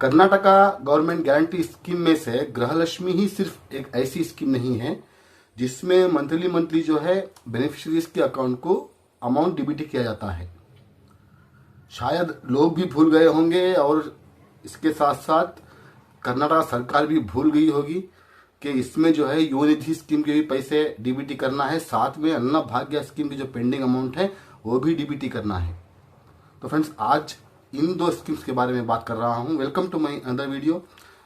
Karnataka government guarantee scheme में से गृहलक्ष्मी ही सिर्फ एक ऐसी स्कीम नहीं है जिसमें मंथली जो है बेनिफिशियरीज के अकाउंट को अमाउंट डीबीटी किया जाता है। शायद लोग भी भूल गए होंगे और इसके साथ साथ कर्नाटका सरकार भी भूल गई होगी कि इसमें जो है युवनिधि स्कीम के भी पैसे डीबीटी करना है, साथ में अन्ना भाग्य स्कीम की जो पेंडिंग अमाउंट है वो भी डीबीटी करना है। तो फ्रेंड्स, आज इन दो स्कीम्स के बारे में बात कर रहा हूं। Welcome to my other video.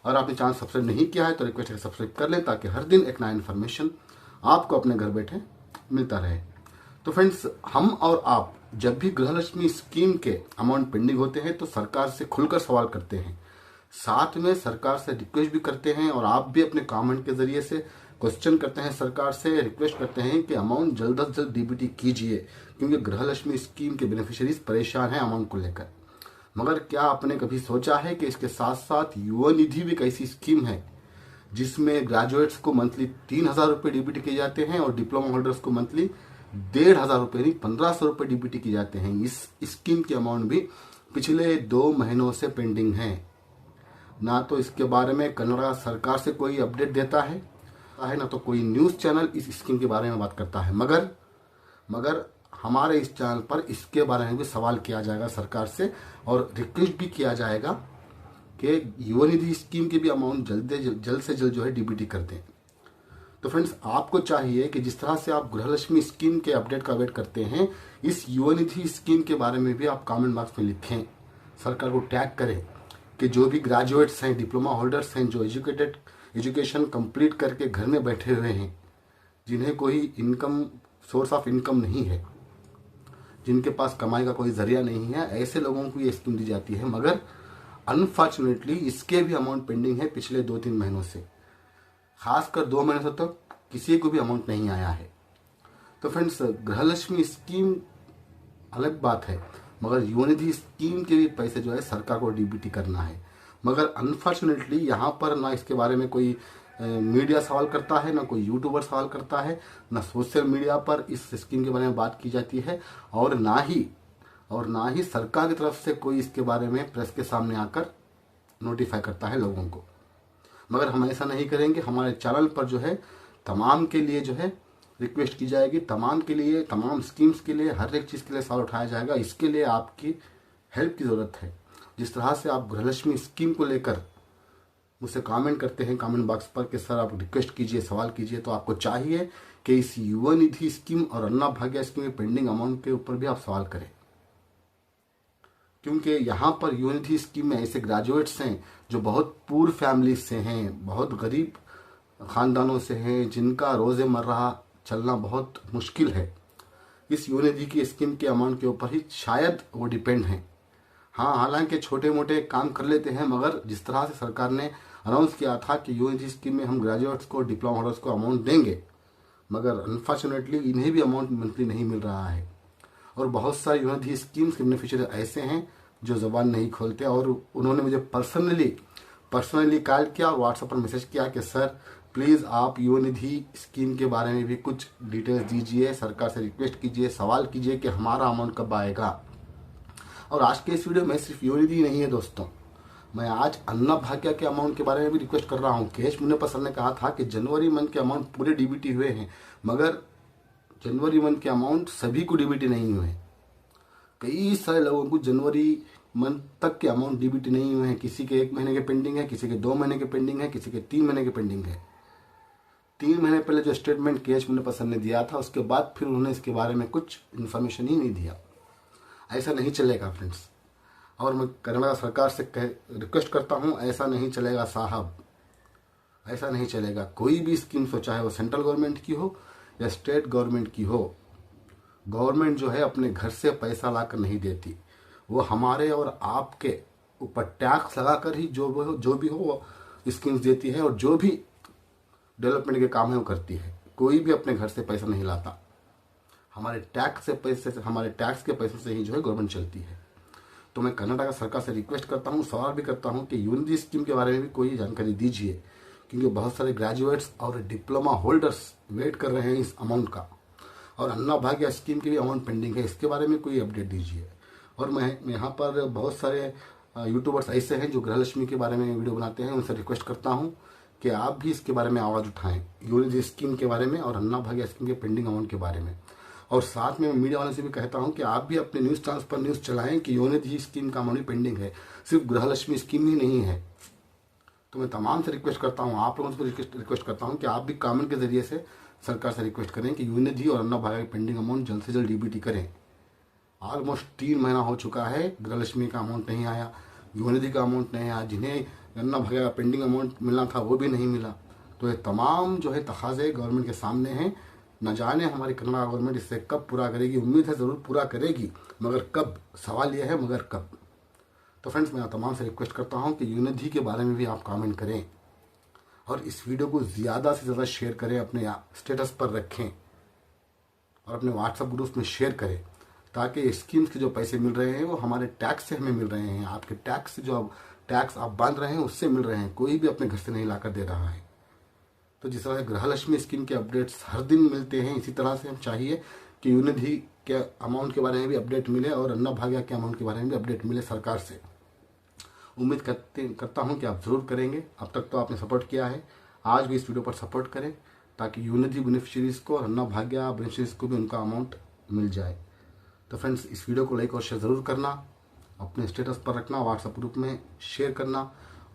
और आपने चैनल सब्सक्राइब नहीं किया है तो रिक्वेस्ट है सब्सक्राइब कर लें ताकि हर दिन एक नया इन्फॉर्मेशन आपको अपने घर बैठे मिलता रहे। तो फ्रेंड्स, हम और आप जब भी गृहलक्ष्मी स्कीम के अमाउंट पेंडिंग होते हैं तो सरकार से खुलकर सवाल करते हैं, साथ में सरकार से रिक्वेस्ट भी करते हैं और आप भी अपने कमेंट के जरिए से क्वेश्चन करते हैं, सरकार से रिक्वेस्ट करते हैं कि अमाउंट जल्द से जल्द डीबीटी कीजिए, क्योंकि गृहलक्ष्मी स्कीम के बेनिफिशियरीज परेशान हैं अमाउंट को लेकर। मगर क्या आपने कभी सोचा है कि इसके साथ साथ युवा निधि भी एक ऐसी स्कीम है जिसमें ग्रेजुएट्स को मंथली 3,000 रुपये डीबीटी किए जाते हैं और डिप्लोमा होल्डर्स को मंथली 1,500 रुपये नहीं 1,500 रुपये डीबीटी किए जाते हैं। इस स्कीम की अमाउंट भी पिछले 2 महीनों से पेंडिंग है। ना तो इसके बारे में कर्नाटक सरकार से कोई अपडेट देता है ना तो कोई न्यूज़ चैनल इस स्कीम के बारे में बात करता है। मगर हमारे इस चैनल पर इसके बारे में भी सवाल किया जाएगा सरकार से और रिक्वेस्ट भी किया जाएगा कि युवा निधि स्कीम के भी अमाउंट जल्द से जल्द जो है डीबीटी कर दें। तो फ्रेंड्स, आपको चाहिए कि जिस तरह से आप गृहलक्ष्मी स्कीम के अपडेट का वेट करते हैं, इस युवा निधि स्कीम के बारे में भी आप कमेंट बॉक्स में लिखें, सरकार को टैग करें कि जो भी ग्रेजुएट्स हैं, डिप्लोमा होल्डर्स हैं, जो एजुकेशन कंप्लीट करके घर में बैठे हुए हैं, जिन्हें कोई सोर्स ऑफ इनकम नहीं है, जिनके पास कमाई का कोई जरिया नहीं है, ऐसे लोगों को ये स्कीम दी जाती है। मगर अनफॉर्चुनेटली इसके भी अमाउंट पेंडिंग है पिछले 2-3 महीनों से, खासकर 2 महीने से तो किसी को भी अमाउंट नहीं आया है। तो फ्रेंड्स, गृहलक्ष्मी स्कीम अलग बात है, मगर युवनिधि स्कीम के भी पैसे जो है सरकार को डीबीटी करना है। मगर अनफॉर्चुनेटली यहाँ पर ना इसके बारे में कोई मीडिया सवाल करता है, ना कोई यूट्यूबर सवाल करता है, ना सोशल मीडिया पर इस स्कीम के बारे में बात की जाती है और ना ही सरकार की तरफ से कोई इसके बारे में प्रेस के सामने आकर नोटिफाई करता है लोगों को। मगर हम ऐसा नहीं करेंगे। हमारे चैनल पर जो है तमाम के लिए जो है रिक्वेस्ट की जाएगी, तमाम के लिए, तमाम स्कीम्स के लिए, हर एक चीज़ के लिए सवाल उठाया जाएगा। इसके लिए आपकी हेल्प की ज़रूरत है। जिस तरह से आप गृहलक्ष्मी स्कीम को लेकर मुझसे कमेंट करते हैं कमेंट बॉक्स पर कि सर आप रिक्वेस्ट कीजिए, सवाल कीजिए, तो आपको चाहिए कि इस युवा निधि स्कीम और अन्ना भाग्य स्कीम में पेंडिंग अमाउंट के ऊपर भी आप सवाल करें, क्योंकि यहाँ पर युवा निधि स्कीम में ऐसे ग्रेजुएट्स हैं जो बहुत पुअर फैमिलीज से हैं, बहुत गरीब खानदानों से हैं, जिनका रोज़मर्रा चलना बहुत मुश्किल है। इस युवा निधि की स्कीम के अमाउंट के ऊपर ही शायद वो डिपेंड हैं। हाँ, हालांकि छोटे मोटे काम कर लेते हैं, मगर जिस तरह से सरकार ने अनाउंस किया था कि युवा निधि स्कीम में हम ग्रेजुएट्स को, डिप्लोमा होल्डर्स को अमाउंट देंगे, मगर अनफॉर्चुनेटली इन्हें भी अमाउंट मंथली नहीं मिल रहा है। और बहुत सारे युवा निधि स्कीम्स के बेनिफिशियरी ऐसे हैं जो ज़बान नहीं खोलते और उन्होंने मुझे पर्सनली कॉल किया और व्हाट्सएप पर मैसेज किया कि सर प्लीज़ आप युवा निधि स्कीम के बारे में भी कुछ डिटेल्स दीजिए, सरकार से रिक्वेस्ट कीजिए, सवाल कीजिए कि हमारा अमाउंट कब आएगा। और आज के इस वीडियो में सिर्फ युवा निधि नहीं है दोस्तों, मैं आज अन्ना भाग्य के अमाउंट के बारे में भी रिक्वेस्ट कर रहा हूँ। केश मुन्नप्पा सर ने कहा था कि जनवरी मंथ के अमाउंट पूरे डीबीटी हुए हैं, मगर जनवरी मंथ के अमाउंट सभी को डीबीटी नहीं हुए। कई सारे लोगों को जनवरी मंथ तक के अमाउंट डीबीटी नहीं हुए हैं। किसी के 1 महीने के पेंडिंग है, किसी के 2 महीने के पेंडिंग है, किसी के 3 महीने के पेंडिंग है। 3 महीने पहले जो स्टेटमेंट केश मुन्नप्पा सर ने दिया था, उसके बाद फिर उन्होंने इसके बारे में कुछ इन्फॉर्मेशन ही नहीं दिया। ऐसा नहीं चलेगा फ्रेंड्स, और मैं कर्नाटक सरकार से रिक्वेस्ट करता हूँ, ऐसा नहीं चलेगा साहब, ऐसा नहीं चलेगा। कोई भी स्कीम हो, चाहे वो सेंट्रल गवर्नमेंट की हो या स्टेट गवर्नमेंट की हो, गवर्नमेंट जो है अपने घर से पैसा लाकर नहीं देती, वो हमारे और आपके ऊपर टैक्स लगाकर ही जो भी हो वो स्कीम्स देती है और जो भी डेवलपमेंट के काम है वो करती है। कोई भी अपने घर से पैसा नहीं लाता, हमारे टैक्स के पैसों से ही जो है गवर्नमेंट चलती है। तो मैं कर्नाटक सरकार से रिक्वेस्ट करता हूँ, सवाल भी करता हूँ कि युवा निधि स्कीम के बारे में भी कोई जानकारी दीजिए, क्योंकि बहुत सारे ग्रेजुएट्स और डिप्लोमा होल्डर्स वेट कर रहे हैं इस अमाउंट का, और अन्ना भाग्य स्कीम की भी अमाउंट पेंडिंग है। इसके बारे में कोई अपडेट दीजिए। और मैं यहाँ पर बहुत सारे यूट्यूबर्स ऐसे हैं जो गृहलक्ष्मी के बारे में वीडियो बनाते हैं, उनसे रिक्वेस्ट करता हूं कि आप भी इसके बारे में आवाज़ उठाएं, यूनिधी स्कीम के बारे में और अन्ना भाग्य स्कीम के पेंडिंग अमाउंट के बारे में। और साथ में मीडिया वालों से भी कहता हूं कि आप भी अपने न्यूज़ चैनल्स पर न्यूज़ चलाएं कि यूनिधी स्कीम का अमाउंट पेंडिंग है, सिर्फ गृहलक्ष्मी स्कीम ही नहीं है। तो मैं तमाम से रिक्वेस्ट करता हूँ, आप लोगों से रिक्वेस्ट करता हूँ कि आप भी कमेंट के जरिए से सरकार से रिक्वेस्ट करें कि यूनिधी और अन्ना भाग्य पेंडिंग अमाउंट जल्द से जल्द डीबीटी करें। ऑलमोस्ट 3 महीना हो चुका है, गृहलक्ष्मी का अमाउंट नहीं आया, यूनिधी का अमाउंट नहीं आया, जिन्हें अन्ना भाग्य का पेंडिंग अमाउंट मिलना था वो भी नहीं मिला। तो ये तमाम जो है तकाजे गवर्नमेंट के सामने हैं। न जाने हमारी कर्नाटक गवर्नमेंट इससे कब पूरा करेगी। उम्मीद है ज़रूर पूरा करेगी, मगर कब, सवाल यह है मगर कब। तो फ्रेंड्स, मैं तमाम से रिक्वेस्ट करता हूँ कि यूनिधी के बारे में भी आप कमेंट करें और इस वीडियो को ज़्यादा से ज़्यादा शेयर करें, अपने स्टेटस पर रखें और अपने व्हाट्सएप ग्रुप्स में शेयर करें, ताकि स्कीम्स के जो पैसे मिल रहे हैं वो हमारे टैक्स से हमें मिल रहे हैं। आपके टैक्स आप बांध रहे हैं उससे मिल रहे हैं, कोई भी अपने घर से नहीं लाकर दे रहा है। तो जिस तरह से गृहलक्ष्मी स्कीम के अपडेट्स हर दिन मिलते हैं, इसी तरह से हम चाहिए कि यूनिधी के अमाउंट के बारे में भी अपडेट मिले और अन्ना भाग्य के अमाउंट के बारे में भी अपडेट मिले सरकार से। उम्मीद करता हूं कि आप ज़रूर करेंगे। अब तक तो आपने सपोर्ट किया है, आज भी इस वीडियो पर सपोर्ट करें ताकि यूनिधी बेनिफिशरीज को और अन्ना भाग्य बेनिफिशरीज को भी उनका अमाउंट मिल जाए। तो फ्रेंड्स, इस वीडियो को लाइक और शेयर ज़रूर करना, अपने स्टेटस पर रखना, व्हाट्सएप ग्रुप में शेयर करना।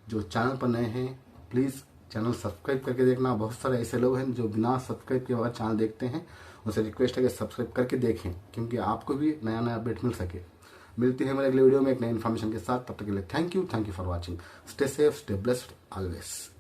जो चैनल पर नए हैं प्लीज़ चैनल सब्सक्राइब करके देखना। बहुत सारे ऐसे लोग हैं जो बिना सब्सक्राइब के बगैर चैनल देखते हैं, उनसे रिक्वेस्ट है कि सब्सक्राइब करके देखें, क्योंकि आपको भी नया नया अपडेट मिल सके। मिलती है मेरे अगले वीडियो में एक नई इन्फॉर्मेशन के साथ। तब तक के लिए thank you for watching. Stay safe, stay blessed always.